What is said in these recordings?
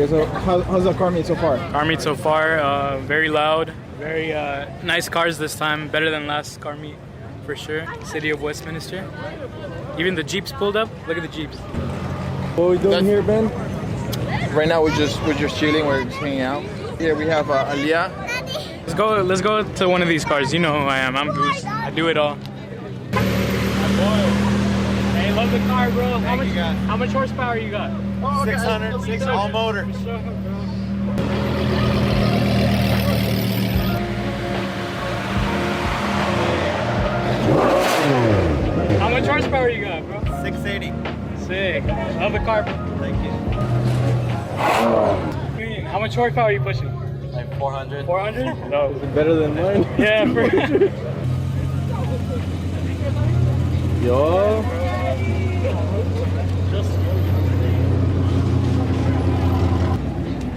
Okay, so how's the car meet so far? Car meet so far, very loud, very nice cars this time, better than last car meet for sure. City of Westminster. Even the Jeeps pulled up. Look at the Jeeps. What are we doing here, Ben? Right now we're just chilling, we're just hanging out. Here we have Aliyah. Let's go to one of these cars. You know who I am. I'm Goose. I do it all. Hey, love the car, bro. How much horsepower you got? Oh, 600, all motor. How much horsepower you got, bro? 680. Sick. Love the car, bro. Thank you. How much horsepower are you pushing? Like 400. 400? No. Is it better than mine? Yeah, for sure. Yo.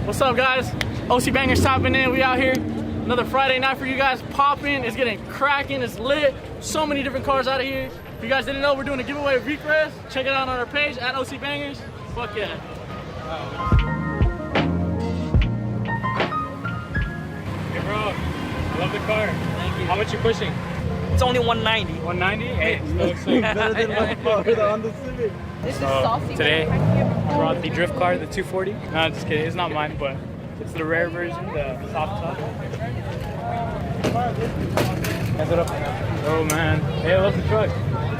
What's up, guys? OC Bangers topping in. We out here. Another Friday night for you guys. Popping. It's getting cracking. It's lit. So many different cars out of here. If you guys didn't know, we're doing a giveaway of vicrez. Check it out on our page at OC Bangers. Fuck yeah. Hey, bro. I love the car. Thank you. How much you pushing? It's only 190. 190? Hey, so sick. Better than my car, the Honda Civic. This is saucy. Today, I brought the drift car, the 240. No, I'm just kidding. It's not mine, but it's the rare version, the soft top. Hands it up. Oh, man. Hey, I love the truck.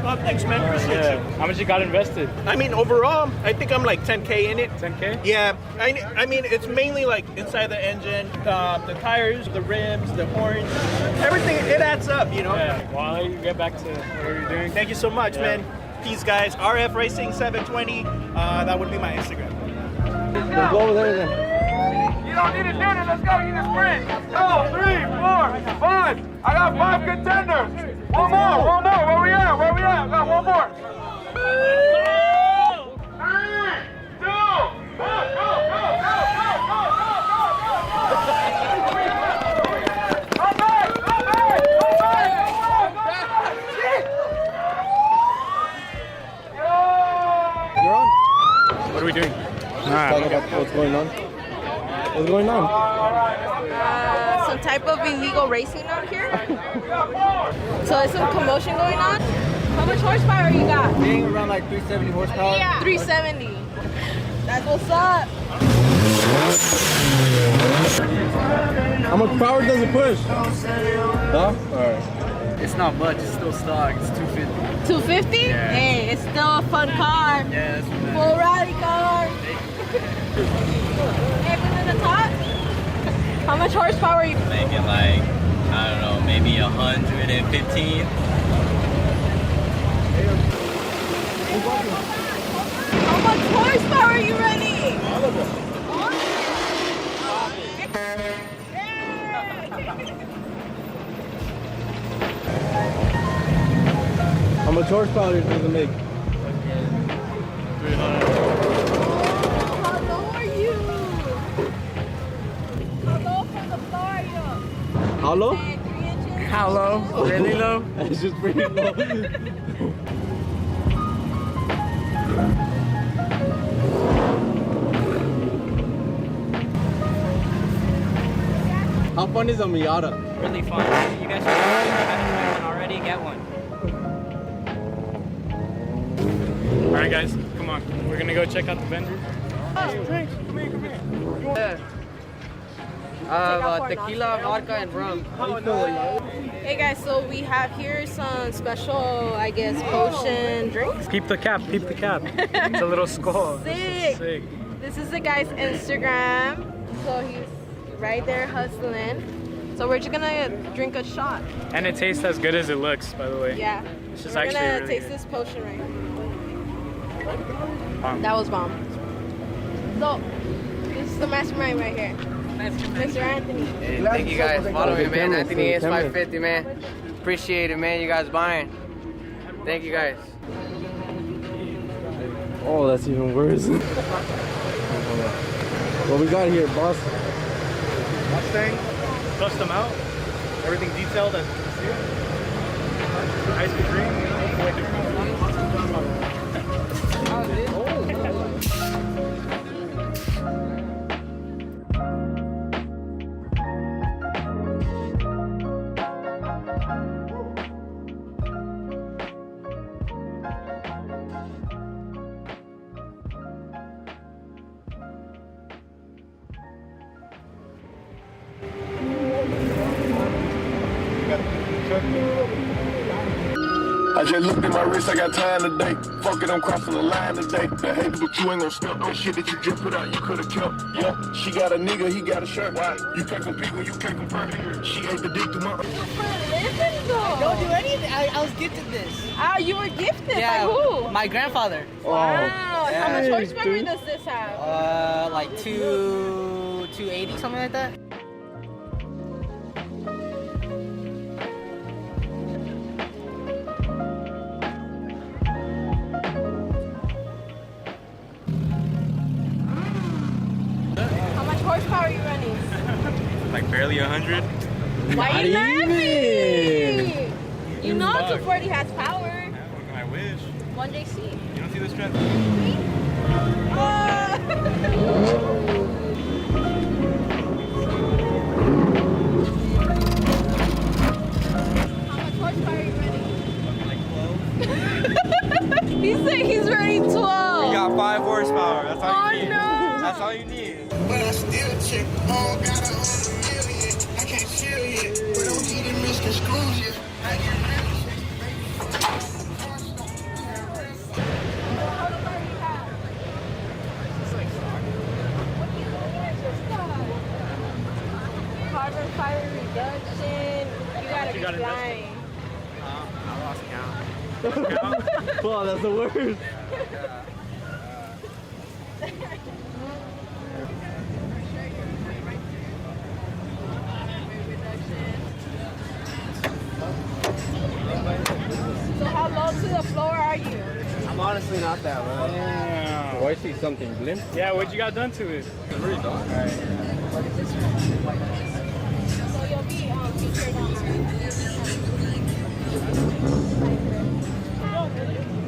Oh, thanks, man. Appreciate you. How much you got invested? I mean, overall, I think I'm like 10K in it. 10K? Yeah, I mean, it's mainly like inside the engine, the tires, the rims, the horns, everything. It adds up, you know. Yeah. Well, I'll let you get back to whatever you're doing. Thank you so much, man. Peace, guys. RF Racing 720. That would be my Instagram. Let's go over there then. You don't need a dinner, let's go, you need a sprint. 2, 3, 4, 5. I got 5 contenders. One more. Where we at? I got one more. 3, 2, 1, go. You're on? What are we doing? Talk about what's going on. What's going on? Some type of illegal racing out here. So there's some commotion going on. How much horsepower you got? Getting around like 370 horsepower. Yeah. 370. That's what's up. How much power does it push? Huh? Alright. It's not much. It's still stock. It's 250. 250? Yeah. Hey, it's still a fun car. Yeah, that's what Full rally car. Hey, but in the top? How much horsepower are you? Making like, I don't know, maybe 115. How much horsepower are you running? All of them. How much horsepower does it make? How low are you? How low from the floor are you? How low? 3 inches? How low? Really low? It's just pretty low. How fun is a Miata? Really fun. You guys should have one already. Get one. All right, guys, come on. We're gonna go check out the vendors. Tequila, vodka, and rum. Hey guys, so we have here some special, I guess, potion drinks. Peep the cap, peep the cap. It's a little skull. Sick. Sick. This is the guy's Instagram. So he's right there hustling. So we're just gonna drink a shot. And it tastes as good as it looks, by the way. Yeah. It's just We're actually gonna really taste good. this potion right here. Bomb. That was bomb. So, this is the mastermind right here. Mr. Anthony. Hey, thank you guys. Follow me, man. Anthony is 550, man. Appreciate it, man. You guys buying. Thank you guys. Oh, that's even worse. What we got here, boss? Mustang, custom out, everything detailed as you can see. Ice cream, you know, I just looked at my wrist, I got time today. Fuck it, I'm crossing the line today. I hate it, but you ain't gon' step on shit that you just put out. You could've kept. Yeah, she got a nigga, he got a shirt. Why? You can't compete when you can't compare. She ate the dick to my. Don't do anything. I was gifted this. Oh, you were gifted Yeah, by who? my grandfather. Wow. Yeah. How much horsepower does this have? Like 280, something like that. How much horsepower are you running? Like barely 100. Why are you laughing? You know 240 has power. I wish. 1JC. You don't see the strength? How much horsepower are you running? Like 12. He said he's running 12. You got 5 horsepower. That's all you need. no. That's all you need. But I still check. Oh, got a 100 million. I can't chill yet. But don't get it misconstrued yet. I get Carbon fiber reduction. You gotta be flying. I lost count. Wow, that's the worst. So how low to the floor are you? I'm honestly not that low. Oh, I see something blimp. Yeah, what you got done to it? So you'll be featured on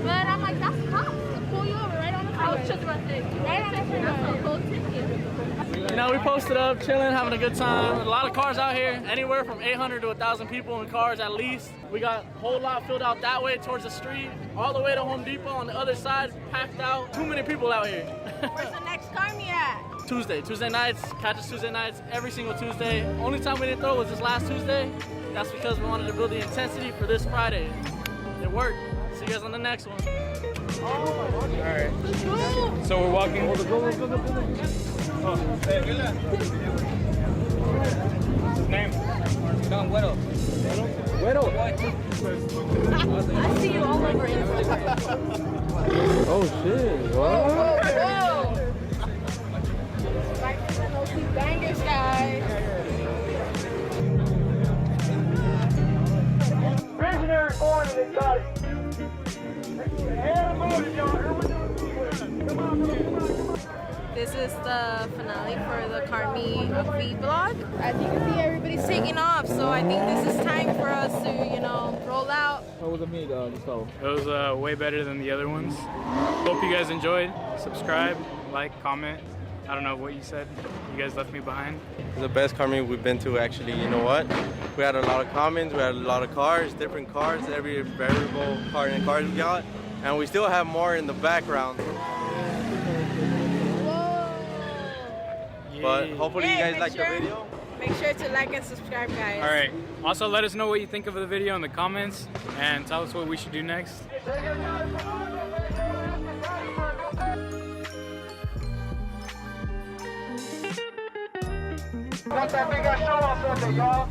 But I'm like, that's cops to pull you over right on the freeway. I was just about to say, right on the freeway. That's a whole ticket. You know, we posted up, chilling, having a good time. A lot of cars out here, anywhere from 800 to 1,000 people in cars at least. We got a whole lot filled out that way towards the street, all the way to Home Depot on the other side, packed out. Too many people out here. Where's the next car meet at? Tuesday nights, catch us Tuesday nights, every single Tuesday. Only time we didn't throw was this last Tuesday. That's because we wanted to build the intensity for this Friday. It worked. See you guys on the next one. Alright. So we're walking. What's his name? Güero. I see you all over Instagram. Oh shit. What? Whoa! Practice and OC bangers, guys. Visionary born in this body. This is the finale for the car meet vlog. As you can see, everybody's taking off, so I think this is time for us to, you know, roll out. How was the meet, Gustavo? It was way better than the other ones. Hope you guys enjoyed. Subscribe, like, comment. I don't know what you said. You guys left me behind. It's the best car meet we've been to, actually. You know what? We had a lot of comments, we had a lot of cars, different cars, every variable car and cars we got. And we still have more in the background. But hopefully you guys like the video. Make sure to like and subscribe, guys. Alright. Also, let us know what you think of the video in the comments and tell us what we should do next. Got that big ass show on Sunday, y'all.